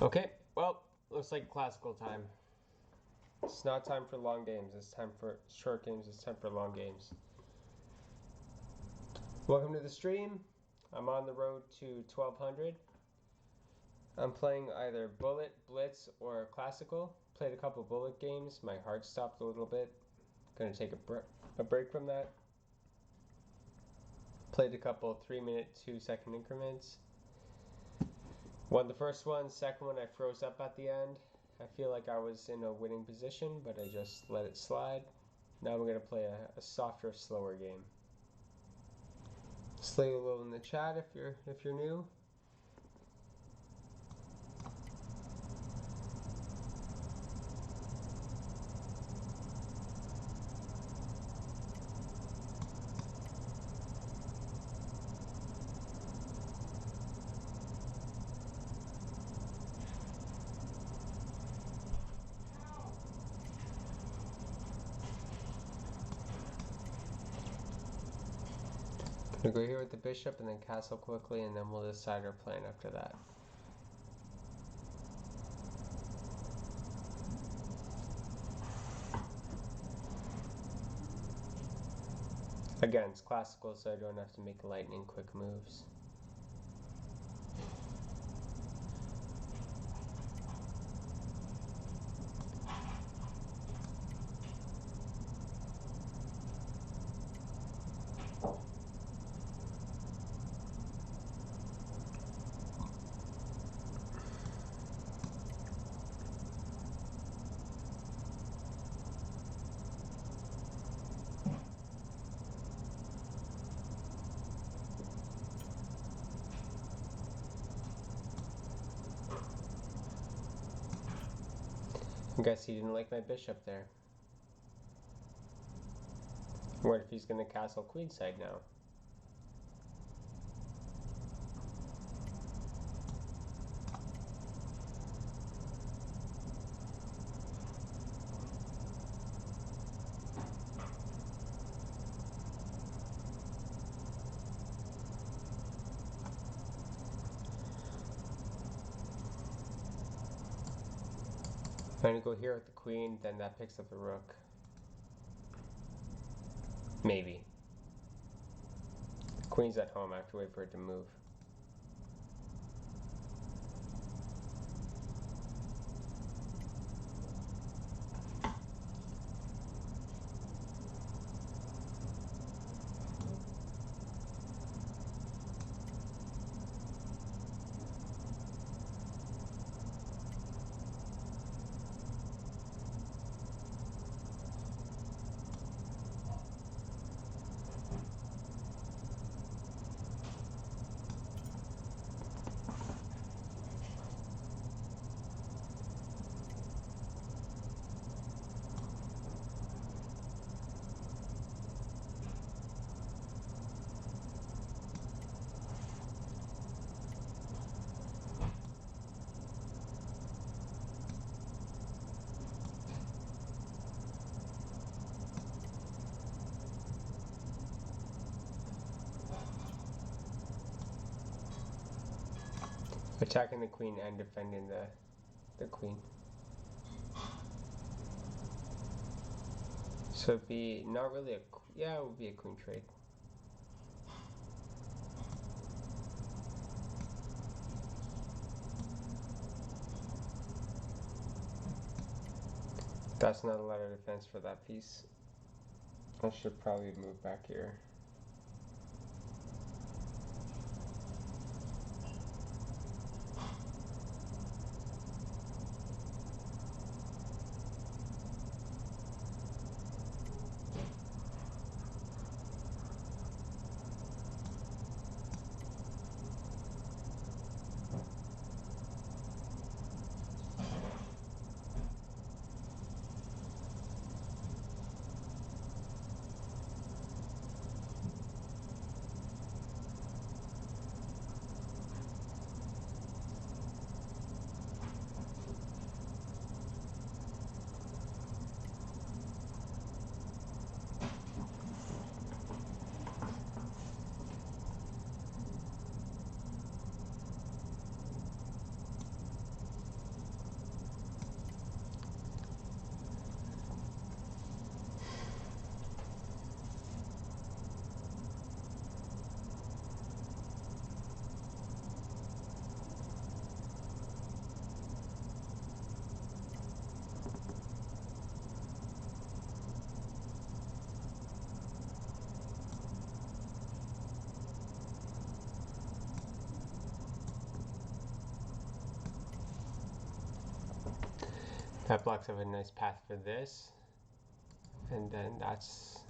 Okay, well, looks like classical time. It's not time for long games. It's time for short games. It's time for long games. Welcome to the stream. I'm on the road to 1200. I'm playing either Bullet, Blitz, or Classical. Played a couple Bullet games. My heart stopped a little bit. Gonna take a break from that. Played a couple 3-minute, 2-second increments. Won the first one. Second one, I froze up at the end. I feel like I was in a winning position, but I just let it slide. Now we're going to play a softer, slower game. Slay a little in the chat if you're new. Gonna go here with the bishop and then castle quickly, and then we'll decide our plan after that. Again, it's classical, so I don't have to make lightning quick moves. I guess he didn't like my bishop there. What if he's gonna castle queenside now? I'm gonna go here with the queen, then that picks up the rook. Maybe. Queen's at home, I have to wait for it to move. Attacking the queen and defending the queen. So it'd be not really a, yeah, it would be a queen trade. That's not a lot of defense for that piece. I should probably move back here. That blocks up a nice path for this. And then that's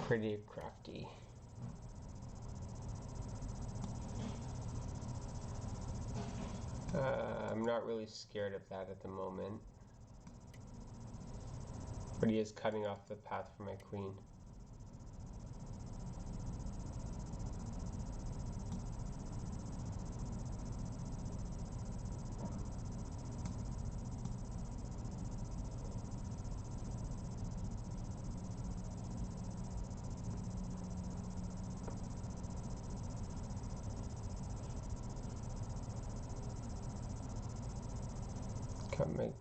pretty crafty. I'm not really scared of that at the moment. But he is cutting off the path for my queen.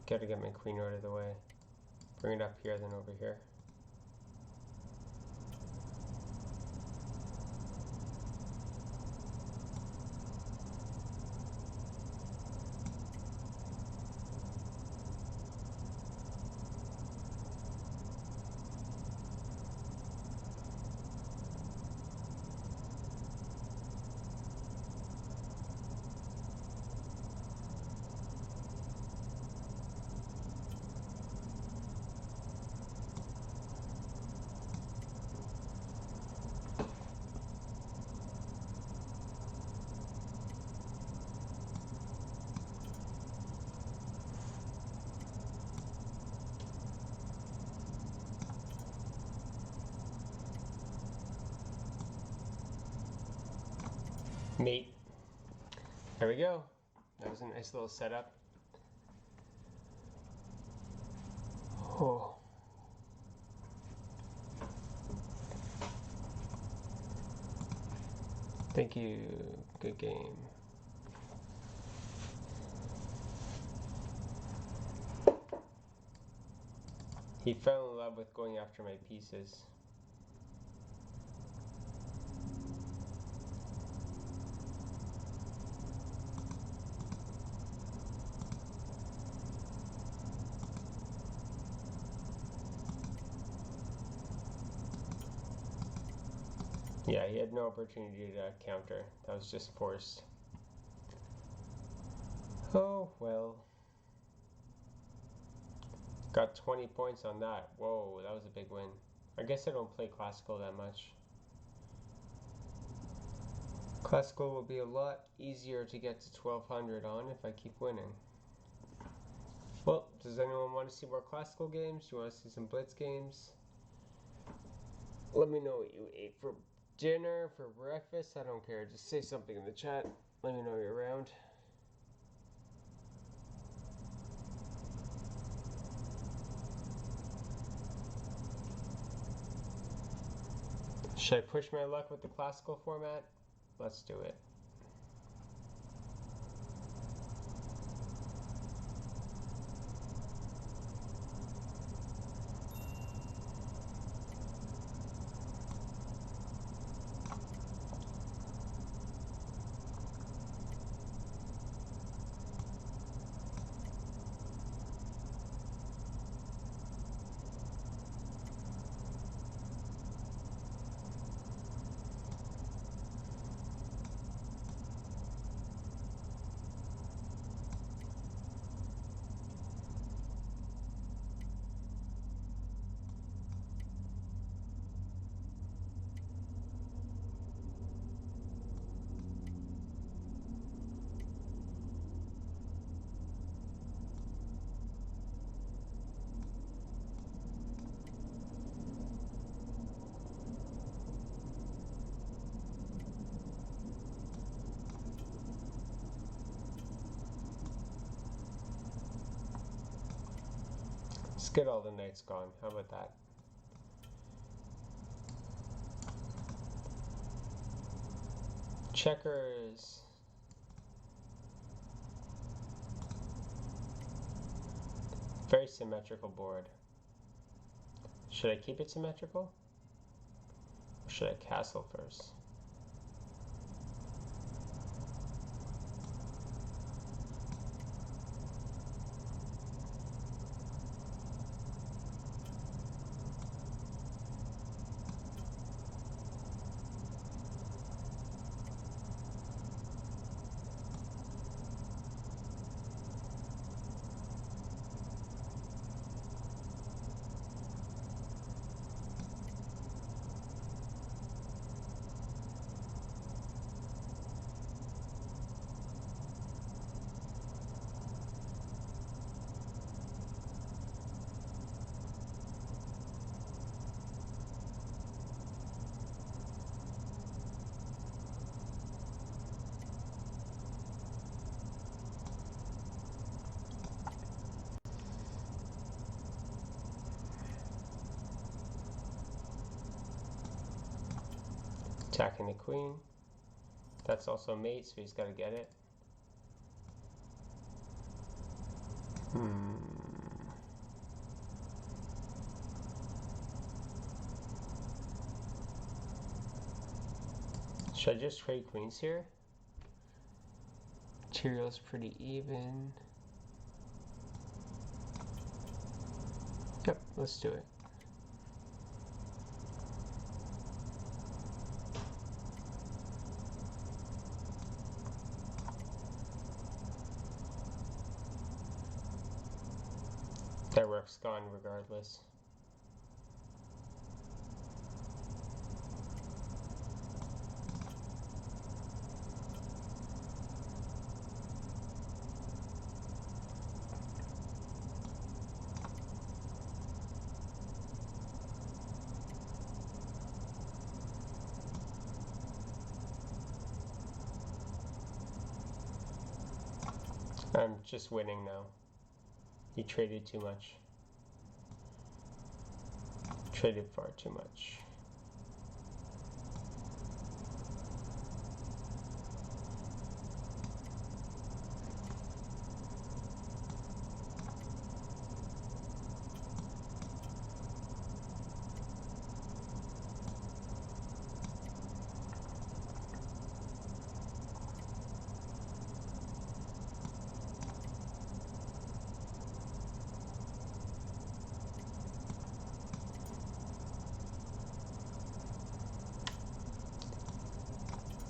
Gotta get my queen out of the way. Bring it up here, then over here. Mate. There we go. That was a nice little setup. Oh. Thank you. Good game. He fell in love with going after my pieces. Yeah, he had no opportunity to counter. That was just forced. Oh, well. Got 20 points on that. Whoa, that was a big win. I guess I don't play Classical that much. Classical will be a lot easier to get to 1200 on if I keep winning. Well, does anyone want to see more Classical games? Do you want to see some Blitz games? Let me know what you ate for dinner, for breakfast. I don't care. Just say something in the chat. Let me know you're around. Should I push my luck with the Classical format? Let's do it. Let's get all the knights gone. How about that? Checkers. Very symmetrical board. Should I keep it symmetrical? Or should I castle first? Attacking the queen. That's also mate, so he's got to get it. Should I just trade queens here? Material's pretty even. Yep, let's do it. That rook's gone regardless. I'm just winning now. He traded too much. Traded far too much.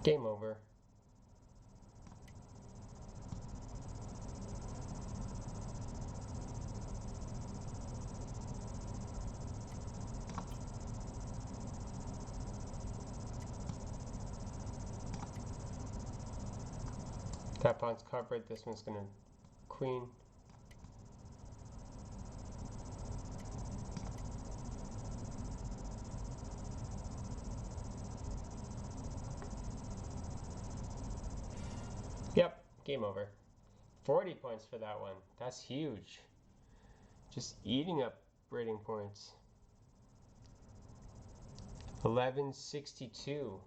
Game over. That pawn's covered. This one's gonna queen. Yep, game over. 40 points for that one. That's huge. Just eating up rating points. 1162.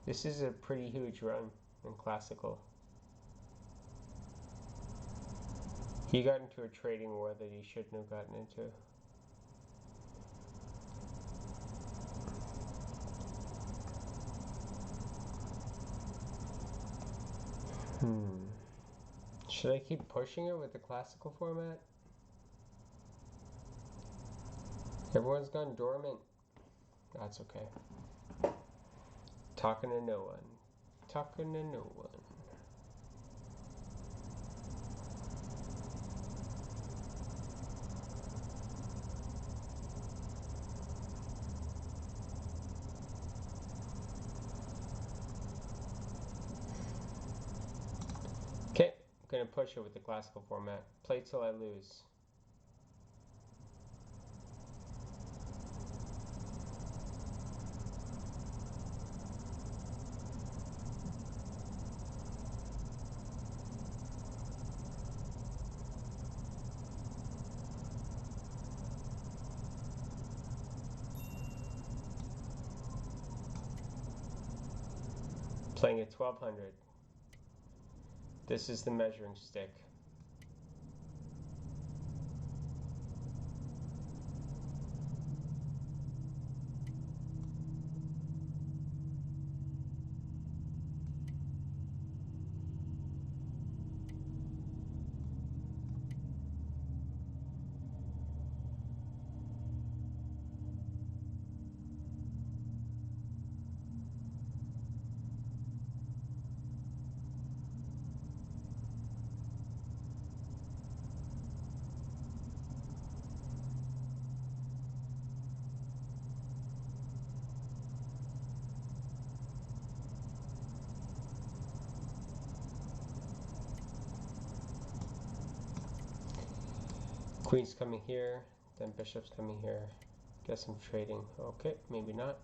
This is a pretty huge run in classical. He got into a trading war that he shouldn't have gotten into. Should I keep pushing it with the classical format? Everyone's gone dormant. That's okay. Talking to no one. Talking to no one. Okay, I'm gonna push it with the classical format. Play till I lose. Playing at 1200. This is the measuring stick. Queen's coming here, then bishop's coming here. Guess I'm trading. Okay, maybe not.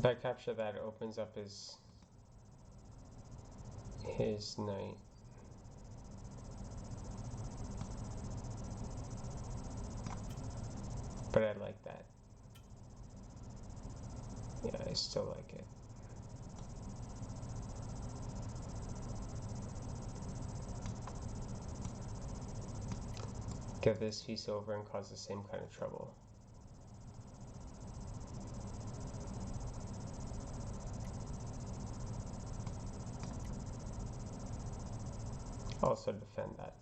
If I capture that, it opens up his knight. But I like that. Yeah, I still like it. Get this piece over and cause the same kind of trouble. Also defend that.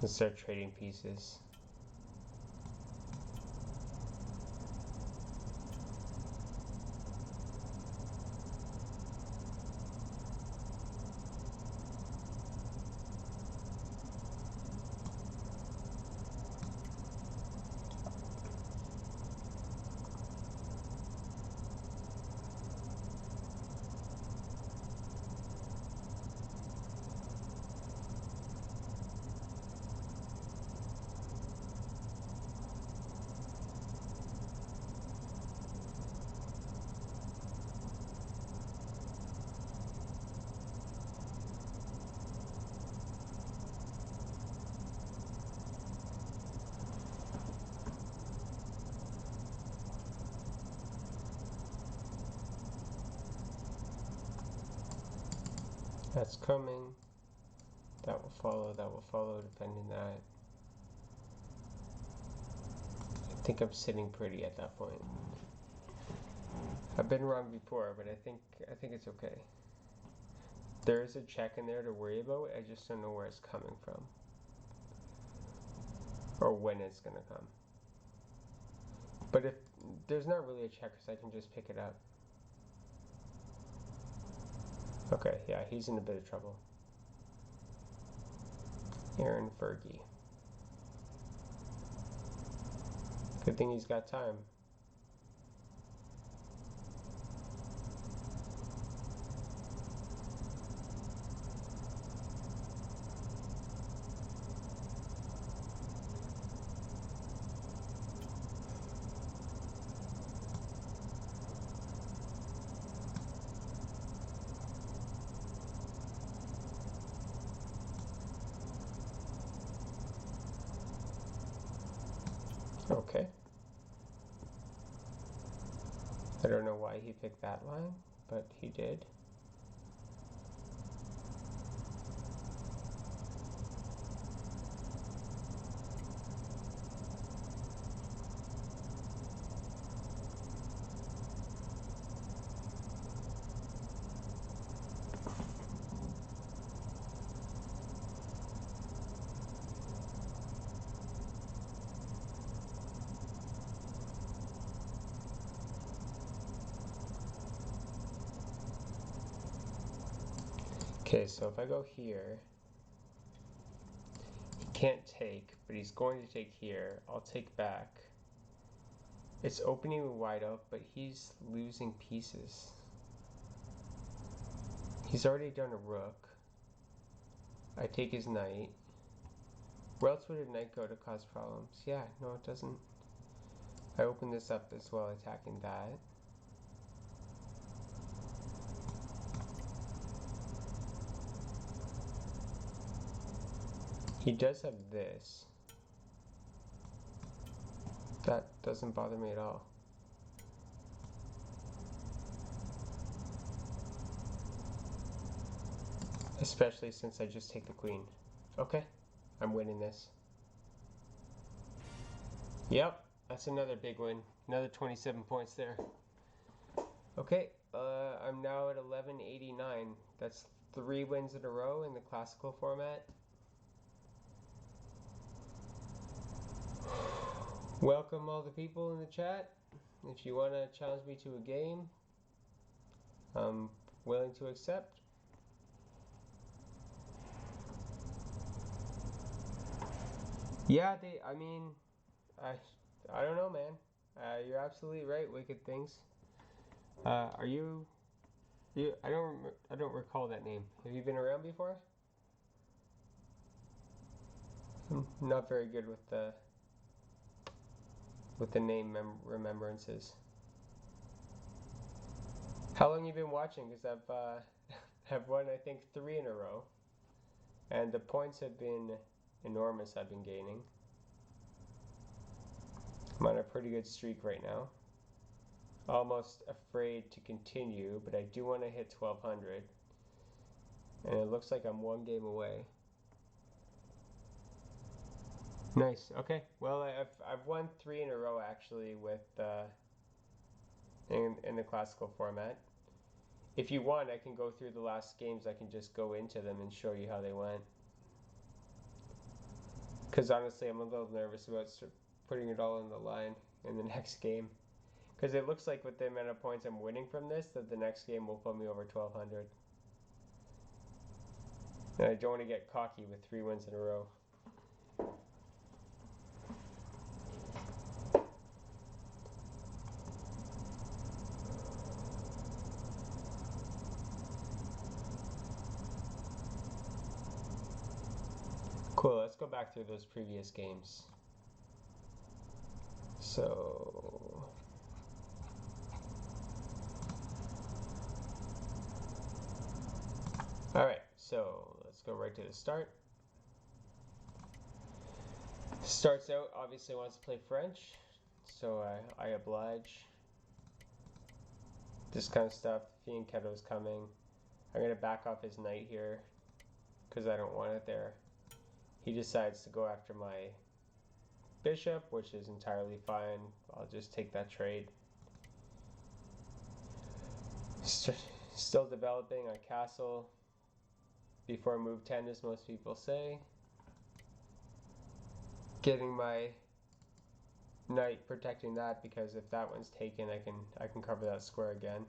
Let's start trading pieces. That's coming. That will follow, depending that. I think I'm sitting pretty at that point. I've been wrong before, but I think it's okay. There is a check in there to worry about. I just don't know where it's coming from. Or when it's gonna come. But if there's not really a check, so I can just pick it up. Okay, yeah, he's in a bit of trouble. Aaron Fergie. Good thing he's got time. Okay. I don't know why he picked that line, but he did. Okay, so if I go here, he can't take, but he's going to take here. I'll take back. It's opening wide up, but he's losing pieces. He's already done a rook. I take his knight. Where else would a knight go to cause problems? Yeah, no, it doesn't. I open this up as well, attacking that. He does have this. That doesn't bother me at all. Especially since I just take the queen. Okay, I'm winning this. Yep, that's another big win. Another 27 points there. Okay, I'm now at 1189. That's 3 wins in a row in the classical format. Welcome all the people in the chat. If you want to challenge me to a game, I'm willing to accept. Yeah, I don't know, man. You're absolutely right, Wicked Things. Are you, I don't recall that name. Have you been around before? I'm not very good with the name remembrances. How long you been watching? Because I've have won, I think, 3 in a row, and the points have been enormous. I've been gaining. I'm on a pretty good streak right now. Almost afraid to continue, but I do want to hit 1200, and it looks like I'm 1 game away. Nice. Okay. Well, I've won 3 in a row actually with in the classical format. If you want, I can go through the last games. I can just go into them and show you how they went. Because honestly, I'm a little nervous about putting it all on the line in the next game. Because it looks like with the amount of points I'm winning from this, that the next game will put me over 1200. And I don't want to get cocky with 3 wins in a row. Cool, let's go back through those previous games. So... Alright, so let's go right to the start. Starts out, obviously wants to play French, so I oblige. This kind of stuff, Fianchetto's coming. I'm going to back off his knight here, because I don't want it there. He decides to go after my bishop, which is entirely fine. I'll just take that trade. Still developing on castle before move 10, as most people say. Getting my knight, protecting that, because if that one's taken, I can cover that square again,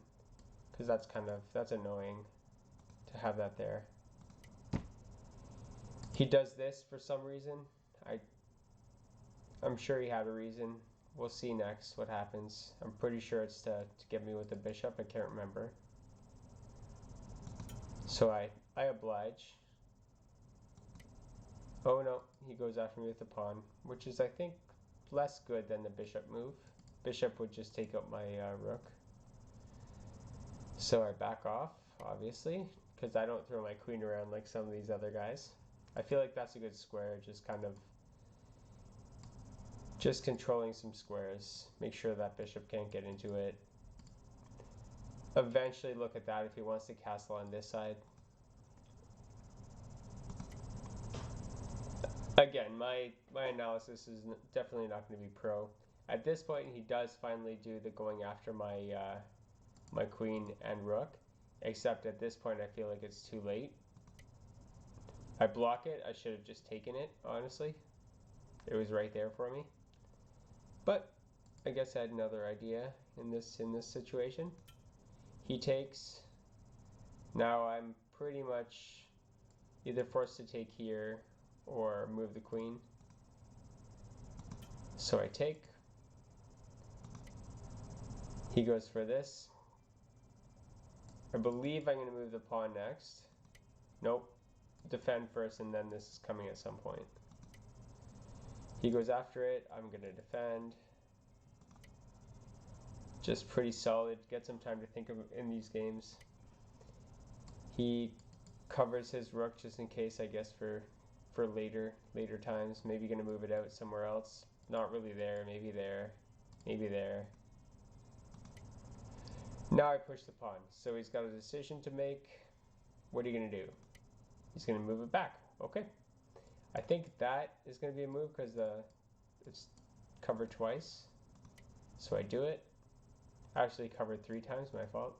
because that's annoying to have that there. He does this for some reason. I'm sure he had a reason. We'll see next what happens. I'm pretty sure it's to get me with the bishop. I can't remember. So I oblige. Oh no, he goes after me with the pawn, which is, I think, less good than the bishop move. Bishop would just take out my rook. So I back off, obviously, because I don't throw my queen around like some of these other guys. I feel like that's a good square, just controlling some squares. Make sure that bishop can't get into it. Eventually look at that if he wants to castle on this side. Again, my analysis is definitely not going to be pro. At this point, he does finally do the going after my my queen and rook, except at this point I feel like it's too late. I block it. I should have just taken it, honestly. It was right there for me. But I guess I had another idea in this situation. He takes. Now I'm pretty much either forced to take here or move the queen. So I take. He goes for this. I believe I'm going to move the pawn next. Nope. Defend first, and then this is coming at some point. He goes after it. I'm going to defend. Just pretty solid. Get some time to think of in these games. He covers his rook just in case, I guess, for later times. Maybe going to move it out somewhere else. Not really there. Maybe there. Maybe there. Now I push the pawn. So he's got a decision to make. What are you going to do? He's going to move it back. Okay. I think that is going to be a move because it's covered twice. So I do it. Actually covered 3 times, my fault.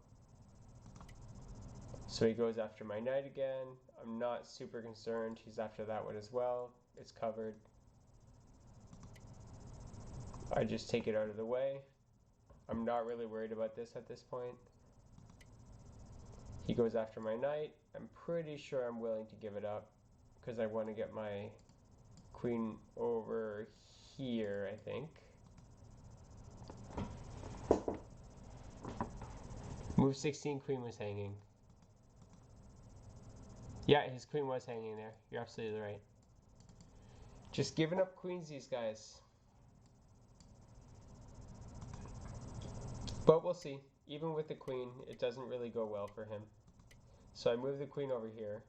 So he goes after my knight again. I'm not super concerned. He's after that one as well. It's covered. I just take it out of the way. I'm not really worried about this at this point. He goes after my knight. I'm pretty sure I'm willing to give it up because I want to get my queen over here, I think. Move 16, queen was hanging. Yeah, his queen was hanging there. You're absolutely right. Just giving up queens, these guys. But we'll see. Even with the queen, it doesn't really go well for him. So I move the queen over here.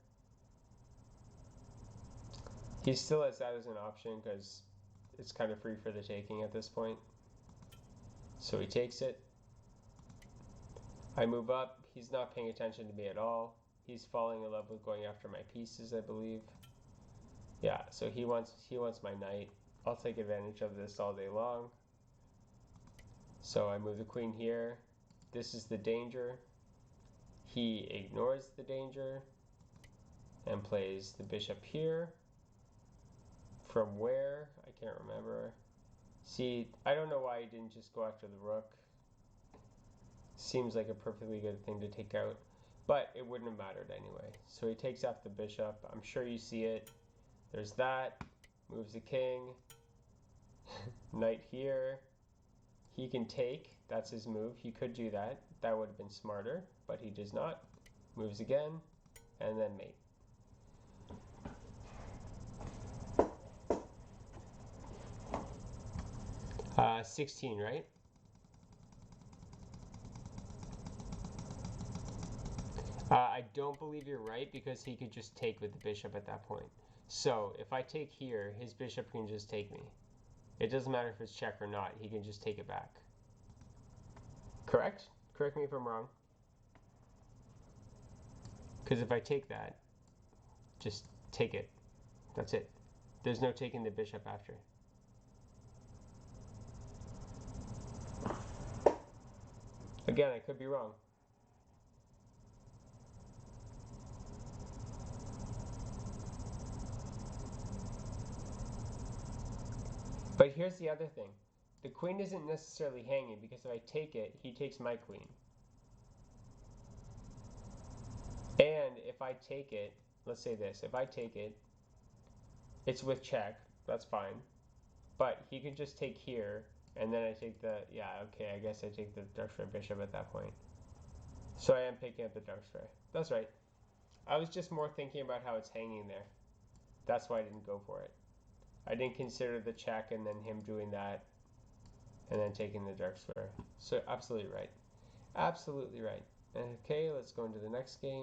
He still has that as an option because it's kind of free for the taking at this point. So he takes it. I move up. He's not paying attention to me at all. He's falling in love with going after my pieces, I believe. Yeah, so he wants my knight. I'll take advantage of this all day long. So I move the queen here. This is the danger. He ignores the danger and plays the bishop here. From where? I can't remember. See, I don't know why he didn't just go after the rook. Seems like a perfectly good thing to take out, but it wouldn't have mattered anyway. So he takes out the bishop. I'm sure you see it. There's that. Moves the king. Knight here. He can take. That's his move. He could do that. That would have been smarter, but he does not. Moves again, and then mate. 16, right? I don't believe you're right because he could just take with the bishop at that point. So if I take here, his bishop can just take me. It doesn't matter if it's check or not. He can just take it back. Correct? Correct me if I'm wrong. Because if I take that, just take it. That's it. There's no taking the bishop after. Again, I could be wrong. But here's the other thing. The queen isn't necessarily hanging because if I take it, he takes my queen. And if I take it, let's say this, if I take it, it's with check, that's fine. But he can just take here, and then I take the, yeah, okay, I guess I take the dark square bishop at that point. So I am picking up the dark square. That's right. I was just more thinking about how it's hanging there. That's why I didn't go for it. I didn't consider the check and then him doing that and then taking the dark square. So absolutely right. Absolutely right. Okay, let's go into the next game.